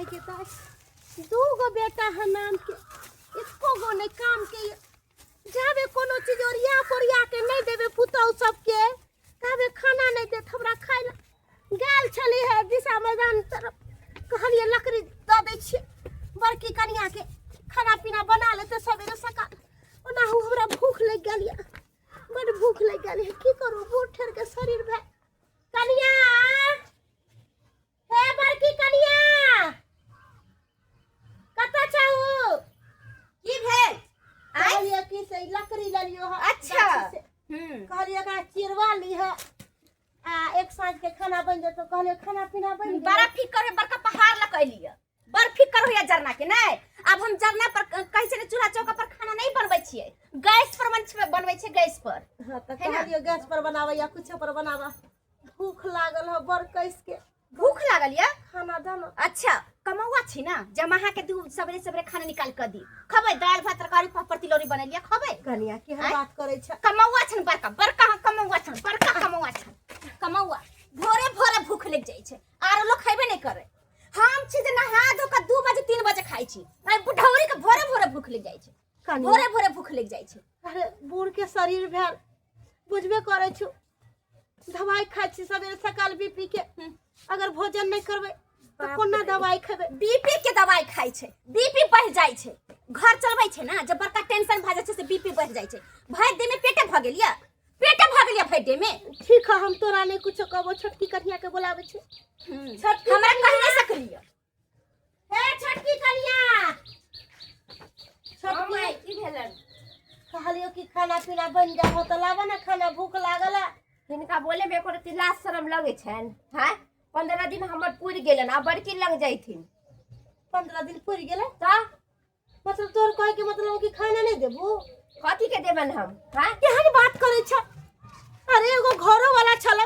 के पास 2 गो बेटा है नाम के, एको गो नहीं काम के। जावे कोनो चीज ओरिया के नहीं देवे पुतौ सबके, कहवे खाना नहीं देत हमरा खाए ला। गाल छली है दिशा मैदान तरफ, कहलिए लकड़ी द दै छिए बड़की कनिया के, खाना पीना बना लेते सवेरे सकाल। ओनाहु हमरा भूख लग गेल या, बड़ भूख लग गेल है, की करू बूढ़ ठेर के शरीर भे। कनिया हे बड़की कनिया कता चाहू की भेल? कहलिए कि से लकड़ी ल लियो। अच्छा कहलिए का चिरवा ली है आ एक साँझ के खाना बन जतो। कहलिए खाना पीना बन गया। बड़ा फिकर है, बड़का पहाड़ लकैलिए, बड़ फिकर होया जरना के नहीं। अब हम जरना पर कहीं से चूल्हा चौका पर खाना नहीं बनबै छिए, गैस पर बनबै छिए, गैस पर। हां त कहलिए गैस पर बनावा या कुछ पर बनावा। भूख लागल है बड़ कैस के। भूख लागल या खाना दाना। अच्छा कमौआ छी ना, जमाहा के दू सबरे सबरे खाना निकाल कर दी, खबै दाल भात तरकारी पापड़ तिलौरी बनैलिया खबै। कनिया की हम बात करे छ? कमौआ छन बड़का बड़का कमौआ छन, बड़का कमौआ छन। कमौआ भोरे भोरे भूख लग जाई छे, आरो लोग खैबे नहीं करे। हम छी जे नहा धो के 2 बजे 3 बजे खाई छी, भाई बुढ़ौरी के भोरे भोरे भूख लग जाई छे, भोरे भोरे भूख लग जाई छे। अरे बूढ़ के शरीर भेल बुझबे करे छु, दवाई खाई छी सवेरे सकाल बीपी के। अगर भोजन नहीं करबे तो कोना दवाई खेबे? बीपी के दवाई खाई छे, बीपी बढ़ जाई छे, घर चलबै छे ना, जब बड़का टेंशन भ जाय छे से बीपी बढ़ जाई छे। भाई दे में पेटे भ गेलिया, पेटे भ गेलिया भाई दे में। ठीक है हम तोरा नहीं कुछ कहबो, छोटकी कन्या के बुलावे छे। छोटकी हमरा कह नहीं सकलिया। हे छोटकी कन्या, छोटकी की भेलन? कहलियो कि खाना पीना बन जा हो त लावा ना खाना, भूख लागल है। हिनका बोले में एको रति लाज शरम लगे छन। हां 15 दिन हमर पूरी गेलन, आ बड़की लग जाइथिन। 15 दिन पूरी गेले त मतलब तोर कहे के मतलब कि खाना नहीं देबू? कथी के देबन हम? हां केहन बात करे छ? अरे एगो घरो वाला छल,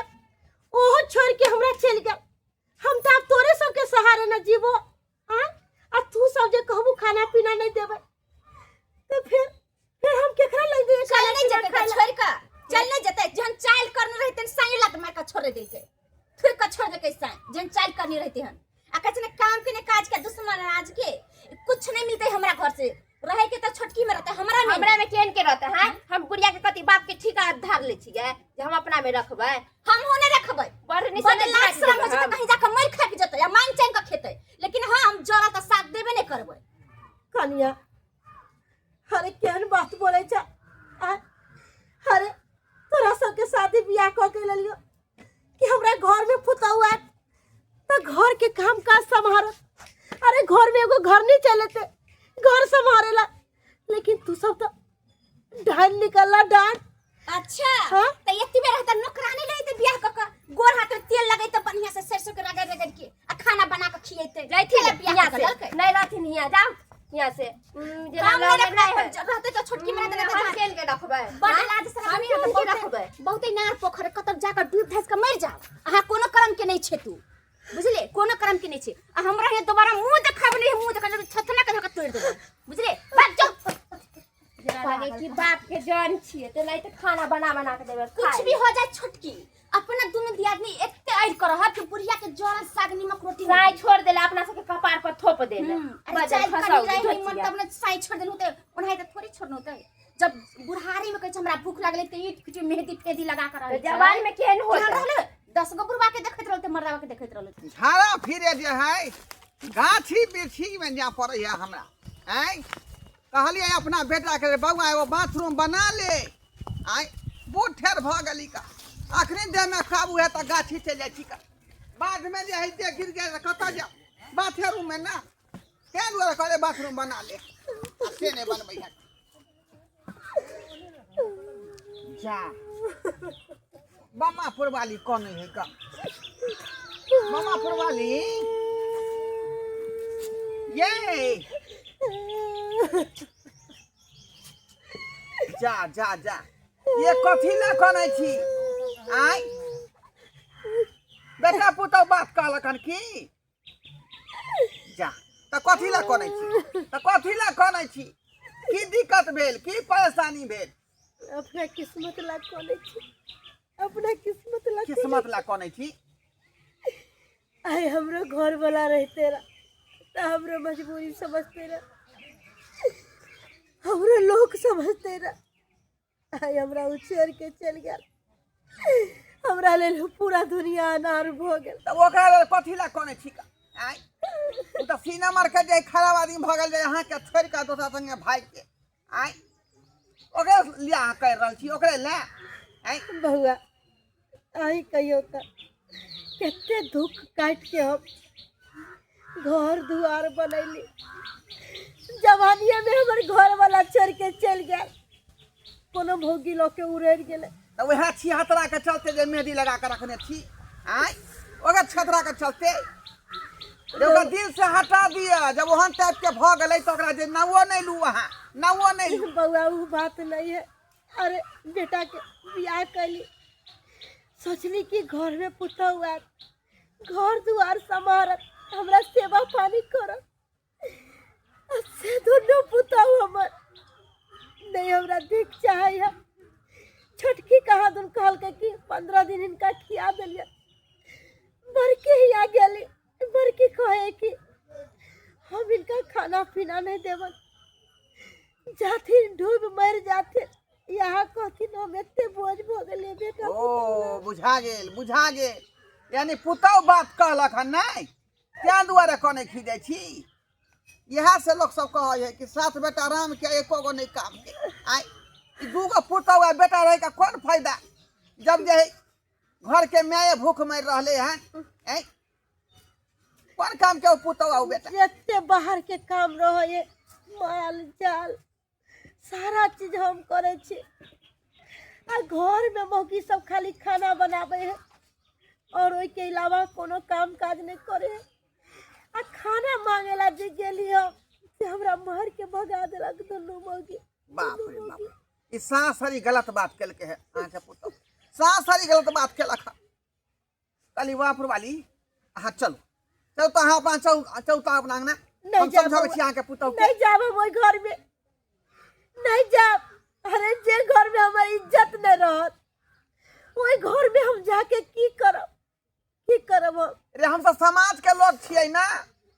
ओहो छोड़ के हमरा चल गेल। हम त अब तोरे सब के सहारे न जीवो। हां आ तू सब जे कहबू खाना पीना नहीं देबे तो फिर हम केकरा लग दे? चल नहीं जते छोड़ का, चल नहीं जते। जहन चाल करने रहते साई लत मार का छोड़ देते, फिर का छोड़ दे कैसा जहन चाल करनी रहते हन। आ कचने काम के ने काज के दुश्मन आज के कुछ नहीं मिलते हमरा घर से। रहे के तो छोटकी में रहता, हमरा में केन के रहता है। हम गुड़िया के कति बाप के ठिका धार ले छिए जे हम अपना में रखबै, हम होने रखबै। बड़ निसन लाज शरम हो जते, कहीं जाके मर खा के जते या मान चैन के खेते, लेकिन हम जरा त साथ देबे नहीं करबै। कनिया अरे केहन बात बोले छ? अरे तोरा सब के शादी बियाह क के ले लियो कि हमरा घर में पुतौआ तो घर के काम काज संभाल। अरे घर में एगो घर नहीं चलते, घर संभालेला, लेकिन तू सब तो ढाल निकलला डांट। अच्छा हाँ? त एती में रहता नौकरानी लेते बियाह क के, गोर हाथ में तेल लगैते बढ़िया से सरसों के रगड़ के आ खाना बना के खिएते। जाइथिन बियाह से नहीं रहथिन हिया जाओ हिया से जे काम लगे नहीं नहीं है रहते तो छोटकी में रहते हम केन के रखबै। बड़ लाज शरम हम केन के रखबै? बहुते नार पोखर कतब जाकर डूब धस के मर जाओ। अहाँ कोनो कर्म के नहीं छे, तू बुझले कोनो कर्म के नहीं छे। आ हमरा हे दोबारा मुंह देखाब नहीं, मुंह देखा छथना के धक तोड़ देबो, बुझले? भाग जाओ। जेना लगे कि बाप के जान छिए तो नहीं तो खाना बना के देबे। कुछ भी हो जाए छोटकी, अपना दोनों दियादनी एते ऐड करो हर के बुढ़िया के जोरा साग नमक रोटी साई छोड़ देला, अपना सबके कपार पर थोप देला। बजाय फसाओ मतलब अपने साई छोड़ देनु ते ओनाही त थोड़ी छोड़नु ते। जब बुढ़ारी में कह हमरा भूख लागले त ईट पिटी मेहंदी फेदी लगा कर रहे जवान में केन होत? 10 गो बुढ़वा के देखत रहते, मर्दावा के देखत रहते। झाड़ा फिरे जे है गाछी बिरछी में जा पड़े है हमरा। हैं कहलिए अपना बेटा के बउआ एगो बाथरूम बना ले। आई बूढ़ ठेर भ गली का, अखनी देह में काबू है त गाछी चल जाई छी का, बाद में जे है दे गिर गए कत जा बाथरूम में ना के दुआरे करे बाथरूम बना ले, से ने बनबै है जा। बमापुर वाली कौन है का? बमापुर वाली ये जा जा जा, ये कथी ला कनै छी? आई बेटा पुतौ बात कहलकन की जा त कथी ला कनै छी? त कथी ला कनै छी? की दिक्कत भेल, की परेशानी भेल? अपना किस्मत ला कोने छी, अपना किस्मत ला किस्मत ला कनै छी? आए हमरो घर वाला रहते ना हमरा मजबूरी समझते रह, हमरा लोग समझते रह। आई हमरा उछेर के चल गया, हमरा ले पूरा दुनिया अनार भ गेल। तब ओकरा लेल कथी ला कोने छिका आय उ त सीना मार के जे खराब आदमी भ गेल जे अहाँ के छोड़ के दोसरा संगे भाग के आय ओकरे लिया कर रहल छी ओकरे ले आय बहुआ आई कहियो त केते दुख काट के हम घर दुआर बनैली, जवानिया में हमर घर वाला छोड़ के चल गया, कोनो भोगी लोग के उड़ेर गेले। त वह छिहतरा के चलते जे मेहंदी लगा के रखने छी आय ओकर छतरा के चलते जे ओकरा दिल से हटा दिया। जब ओहन टाइप के भ गेलै त ओकरा जे नावो नहीं लू अहाँ नावो नहीं लू। बउआ उ बात नहीं है। अरे बेटा के बियाह कैली, सोचली कि घर में पुता हुआ घर दुआर समारत हमरा सेवा पानी करत, से दोनों पुता हमर नहीं हमरा देख चाहे है। छोटकी कहा दुन कहल के कि 15 दिन इनका खिया दिलिए, बड़की ही आ गेली, बड़की कहे कि हम इनका खाना पीना नहीं देवन, जाती डूब मर जाते। यहाँ कहथिन हम एते बोझ भ गेलिए बेटा। ओ बुझा गेल यानी पुतौ बात कहलक हन नहीं त्या दुआरे कने खीजे छी। यह से लोग सब कहे है कि सात बेटा राम के एको गो नहीं काम के आय दूगो पुतौ आ बेटा रहे का कौन फायदा जब जे घर के माए भूख मर रहले हैं आय कौन काम के पुतौ आ बेटा। एते बाहर के काम रहे माल जाल सारा चीज हम करे छी, आ घर में मौकी सब खाली खाना बनावे है और ओई के अलावा कोनो काम काज नहीं करे है। आ खाना मांगेला जे गेली हम से हमरा मार के भगा देलक दोनों मौकी। बाप रे बाप ई सासरी गलत बात केल के है अहाँ के पुतौ सासरी गलत बात केलक कली वापुर वाली। हाँ चलो चल तो हाँ अपना चौथा अपना अंगना हम समझावे छी अहाँ के पुतौ के नहीं जाब हम ओई घर में नहीं जाब। अरे जे घर में हमारी इज्जत नहीं रहत ओई घर में हम जाके की करब हम। रे हम सब समाज के लोग छियै ना,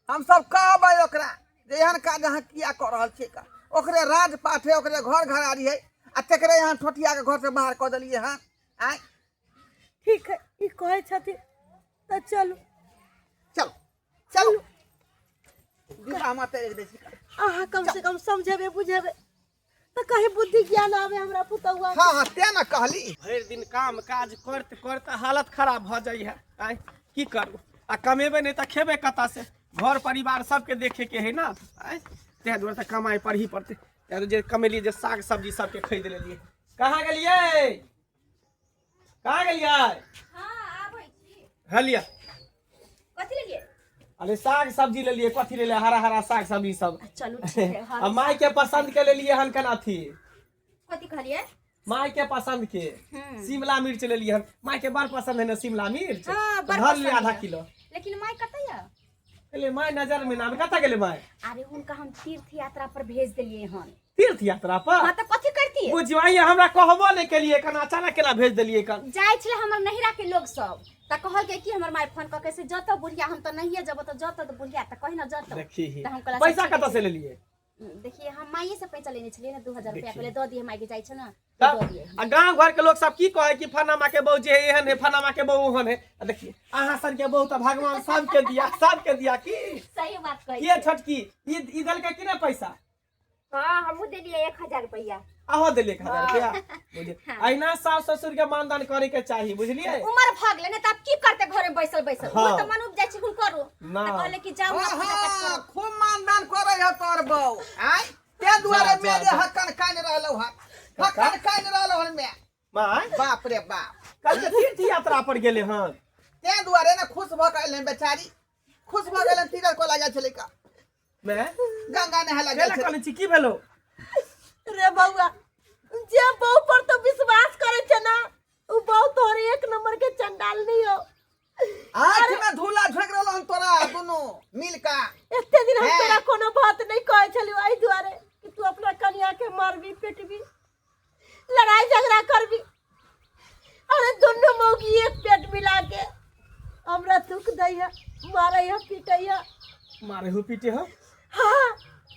हम सब कहबै ओकरा जे एहन काज अहाँ किया कर रहल छियै का ओकरे राज पाठ है ओकरे घर घरारी है आ तेकरे यहाँ ठोठिया के घर से बाहर कऽ देलिए हन आय। ठीक है ई कहे छथिन त चलू चलो चलो विवाह मत एक देसी अहाँ कम से कम समझेबे बुझेबे तो कहीं बुद्धि ज्ञान आवे हमरा पुतौआ। हाँ हाँ ते ना कहली भरि दिन काम काज करते करते हालत खराब भ जाइ है आय की करू आ कमेबे नहीं तो खेबे कता से घर परिवार सबके देखे के है ना आय ते दुआरे त कमाई पर ही पड़ते यार जे कमेलिए जे साग सब्जी सबके खरीद लेलिए। कहाँ गेलिए हां आबै छी। हलिया कथि लेलिए? अरे साग सब्जी लेलिए कथी लेलिए हरा हरा साग सब्जी सब चलू ठीक है। आ माई के पसंद के लेलिए हन कना थी कथि कहलिए? माई के पसंद के शिमला मिर्च लेलिए हन माई के बड़ पसंद है ना शिमला मिर्च। हाँ, बड़ धर ले पसंद आधा है। किलो। लेकिन माय कतय है? ले माई नजर में नाम कता गेले माई अरे उनका हम तीर्थ यात्रा पर भेज दिलिए हन। तीर्थ यात्रा पर हां त कथि करती है? बुझवाइए हमरा कहबो नहीं केलिए कना अचानक केला भेज देलिए कन जाय छले हमर नहिरा के लोग सब त कहल के कि हमर माय फोन क के से जत बुढ़िया हम त नहिए जब त जत त बुढ़िया त कहि न जत। देखी त हम कहला पैसा कता से लेलिए? देखिए हम माइए से पैसा लेने छलिए ना 2000 रुपया पहले दो दिए माई के जाय छ ना तब दो दिए। आ गांव घर के लोग सब की कहे कि फनामा के बहू जे एहन है फनामा के बहू ओहन है। आ देखिए अहाँ सन के बहू त भगवान सबके दिया की सही बात कही। ये छोटकी ई दल के किने पैसा हाँ हमू दिलिए 1000 रुपया। आहो देले 1000 रुपया बुझिए अहिना सास ससुर के मानदान करे के चाहिए बुझलिए। उमर भाग लेने त अब की करते घरे बैसल बैसल हाँ। वो त मन उपजाय छी करू ना। त कहले कि जाऊ ना पूजा पाठ हाँ, करू। खूब मानदान करे है तोर बहू आय ते दुआरे जा, मेरे जा। हक्कन कान रहलो हन हक्कन कान रहलो हन मैं माई बाप रे बाप कल के तीर्थ यात्रा पर गेले हन ते दुआरे ना खुश भ गेल बेचारी खुश भ गेल तीरथ को लगा छले का मैं गंगा नहा लगा गेले छले कहले छी की भेलो रे बउआ जे बहू पर तो विश्वास करे छ ना उ बहू तोहरे एक नंबर के चंडाल नहीं हो। आँख में धूला झोंक रहलो हन तोरा दोनों मिल का एते दिन हम हैं। तोरा कोनो बात नहीं कहे छलियो एहि दुआरे कि तू अपना कन्या के मारबी पिटबी लड़ाई झगड़ा करबी। अरे दोनों मौगी एक पेट मिला के हमरा दुख दैया मारैया पीटैया मारे हो पीटे हो हाँ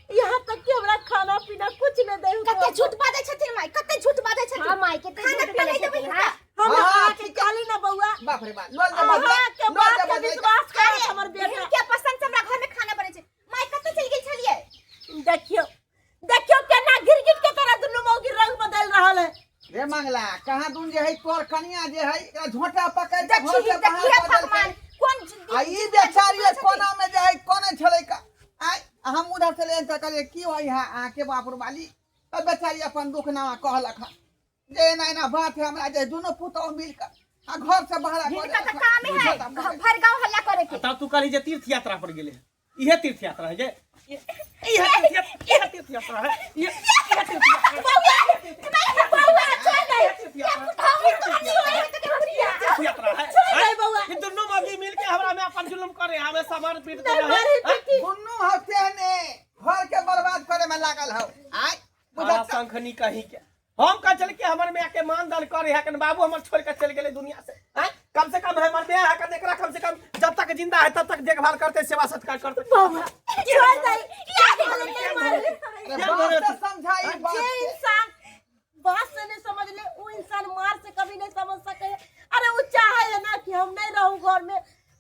यहाँ तक कि हमरा खाना पीना कुछ न दे कते झूठ बाजै छथिन माई, कते झूठ बाजै छथिन। हां माई के खाना पीना नहीं देबै हिनका। हम हाँ, हाँ के ठीक है। काली ना बउआ बाप रे बाप लोल अहाँ के बात के दे विश्वास कर हमर बेटा इनके पसंद से हमरा घर में खाना बनै छै। माई कते चल गेल छलिए। देखियो देखियो केना गिरगिट के तरह दुनु मौगी रंग बदल रहल है। रे मंगला कहाँ दून जे है तोर कनिया जे है एकरा झोंटा पकड़ के घर देखी से बाहर देखिए कर भगवान देलकै। कोन आ ई बेचारी कोना में जे है कोने छले का आय हम उधर से लेन तक कहलिए की होई है आ के बापुर वाली तब बेचारी अपन दुख नामा कहलक है जे ना ना बात है हमरा जे दोनों पुतौ मिल कर आ घर से बाहर कर इनका तो काम ही है भर गांव हल्ला करे के। तब तू कहली जे तीर्थ यात्रा पर गेले इहे तीर्थ यात्रा है जे इहे तीर्थ यात्रा है ये तीर्थ यात्रा है। नहीं बउआ ई दुनू मौगी मिल के हमरा में अपन जुल्म करे हमें समर पीट नहीं कर मारी रहे बेटी दुनू हफ्ते ने घर के बर्बाद करे में लागल हो आय बड़ा बुझत संखनी कहीं के हम का चल के हमर में आके मान दान करे है कन बाबू हमर छोड़ के चल गेले दुनिया से हैं कम से कम हमर में है कन एकरा कम से कम जब तक जिंदा है तब तक देखभाल करते सेवा सत्कार करते। बउआ छोड़ दे याद वाले नहीं मारे अरे बात से समझाई बात जे से। इंसान बात से नहीं समझ ले वो इंसान मार से कभी नहीं समझ सके। अरे वो चाहे है ना कि हम नहीं रहूं घर में,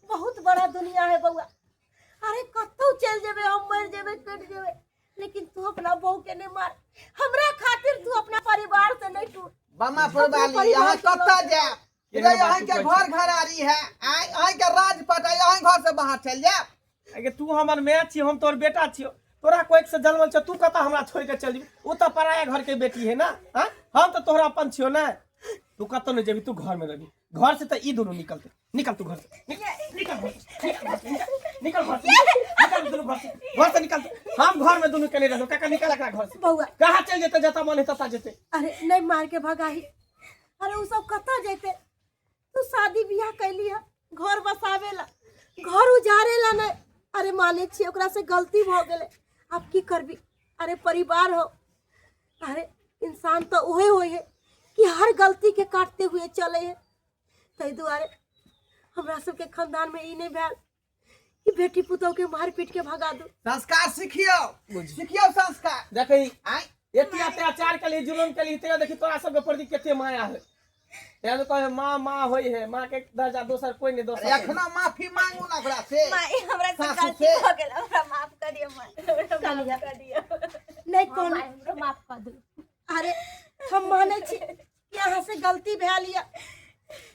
बहुत बड़ा दुनिया है बउआ। अरे कतौ चल जेबे हम मर जेबे कट जेबे लेकिन तू अपना बहू के नहीं मार। हमरा खातिर तू अपना परिवार से नहीं टूट। बमा फरवाली यहाँ कत्ता जा इधर यहाँ के घर घरारी है आय यहाँ के राजपट है यहाँ घर से बाहर चल जा। अगे तू हमर मैं छी हम तोर बेटा छियो तोरा कोई से जन्मल छ तू कता हमरा छोड़ के चल उ त पराया घर के बेटी है ना हां हम तो तोहरा अपन छियो ना तू कतो नहीं जेबी तू घर में रही घर से तो ई दोनों निकलते निकल तू घर से निकल घर से निकल घर से निकल दोनों घर से निकल हम घर में दोनों के नहीं रहो काका निकल एकरा घर से बउआ कहां चल जेते जता मन है तता जेते। अरे नहीं मार के भगाही। अरे वो सब कता जेते तू शादी बियाह कैली है घर बसावेला घर उजारेला नहीं। अरे माने छी ओकरा से गलती भ गेले अब की करबी। अरे परिवार हो अरे इंसान तो ओहे होय है कि हर गलती के काटते हुए चले है। तै दुआरे हमरा सबके खानदान में ई नहीं भेल कि बेटी पुतोह के मार पीट के भगा दू। संस्कार सीखियो सीखियो संस्कार देखई आय एते अत्याचार के लिए जुल्म के लिए ते देखी तोरा सब के प्रति केते माया है ते तो कहे मां मां होई है मां के दर्जा दोसर कोई नहीं दोसर एखनो माफी मांगू ना ओकरा से माई हमरा से सासू गलती से। हो गेल हमरा माफ करिए माई हमरा माफ कर दियो। नहीं कौन हमरो माफ कर दू। अरे हम माने छी कि अहाँ से गलती भेल या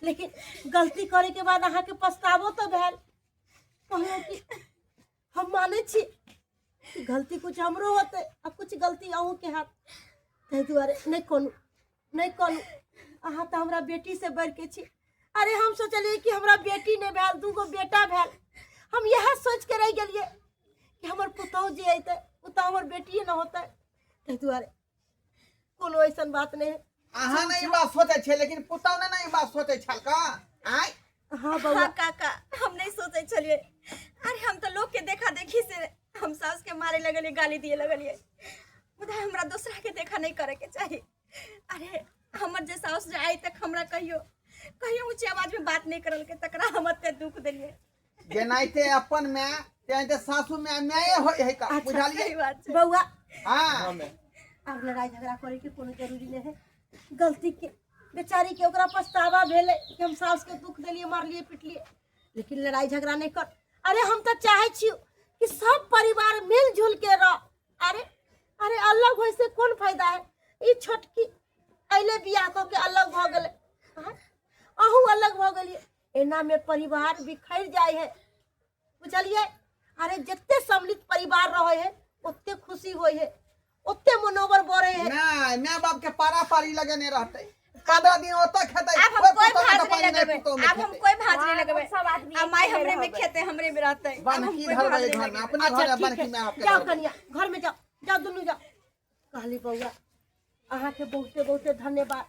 लेकिन गलती करे के बाद अहाँ के पछतावो तो भेल। कहलो कि हम माने छी कि गलती कुछ हमरो होते और कुछ गलती अहूँ के हाथ। तै दुआरे नहीं कोनो अहाँ तो हमरा बेटी से बढ़ के छी। अरे हम सोचलिए कि हमरा बेटी नहीं भेल दूगो बेटा भेल। हम यह सोच के रह गेलिए कि हमर पुतौह जे अइते उ तो हमर बेटिए न होते। तै दुआरे कोनो ऐसन बात नहीं है। अहाँ नहीं बात सोचे छे लेकिन पुतौ ने नहीं बात सोचे छल का आय हाँ बउआ हाँ काका हम नहीं सोचे चलिए। अरे हम तो लोग के देखा देखी से हम सास के मारे लगलिए गाली दिए लगलिए मुदा हमरा दूसरा के देखा नहीं करे के चाहिए। अरे हमर जे सास जे आई तक हमरा कहियो ऊंची आवाज में बात नहीं करल के तकरा हम अत्ते दुख देलिए। जेनाइते अपन में तेनाइते सासू में न्याय होय है का बुझालिए सही बात छै। बउआ हां अब लड़ाई झगड़ा करे के कोनो जरूरी नहीं है। गलती के बेचारी के ओकरा पछतावा भेले कि हम सास के दुख देलिए मारलिए पीटलिए लेकिन लड़ाई झगड़ा नहीं कर। अरे हम तो चाहे छी कि सब परिवार मिलजुल के रह। अरे अलग होय से कौन फायदा है। ई छोटकी अइले बियाह क के अलग भ गेले अहू अलग भ गेलिए एना में परिवार बिखर जाए है बुझलिए। अरे जितने सम्मिलित परिवार रहे है उतने खुशी होय है उतने मनोबल बढ़े है। ना माँ बाप के पारा पारी लगने रहते 15 दिन ओतऽ खेतै अब हम कोई पुतौह भाज के नहीं पानी लगेबे पुतौह में अब हम खेतै। कोई भाज नहीं हाँ, लगेबे सब आदमी अब माई एक ही हमरे में रहबै। खेते हमरे में रहते अब हम बनकी कोई घर भाज वाले नहीं घर में लगेबे। अपने घर अच्छा में ठीक बनकी में है आपके जाओ घर। कन्या घर में जाओ दुनू जाओ। कहली बउआ अहाँ के बहुते धन्यवाद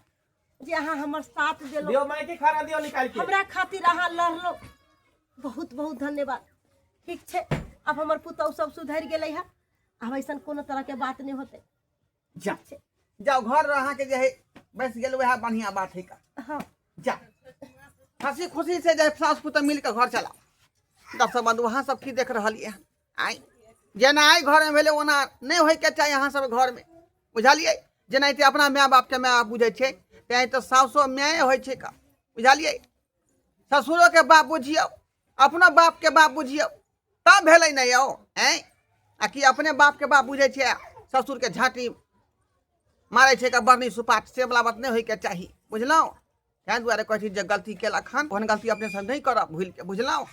जे अहाँ हमर साथ देलो दियो माई के खाना दियो निकाल के हमरा खातिर अहाँ लड़लो बहुत धन्यवाद। ठीक छे अब हमर पुतौह सब सुधर गेलै है अब ऐसा कोनो तरह के बात नहीं होते। जा जाओ घर रहा के जे है बस गेल वह बढ़िया बात है का हाँ जा हंसी खुशी से जे सास पुतौह मिल के घर चला दस बंद वहाँ सब की देख रही है आई जेना आई घर में भेले ओना नहीं होइके चाही अहाँ सब घर में बुझलिए जेनाहिते अपना माय बाप के माय बाप बुझे छे तेनाहिते तो सासो माय होइ छे का बुझलिए ससुरो के बाप बुझियो अपना बाप के बाप बुझियो तब भेलै नहीं यौ हैं आ कि अपने बाप के बाप बुझे छे ससुर के झाटी मारे छे का बरनी सुपाट से वाला बात नहीं होइके चाही बुझलौ तैं दुआरे कहै छी जे गलती केलक हन ओहन गलती अपने सब नहीं करब भूल के बुझलौ।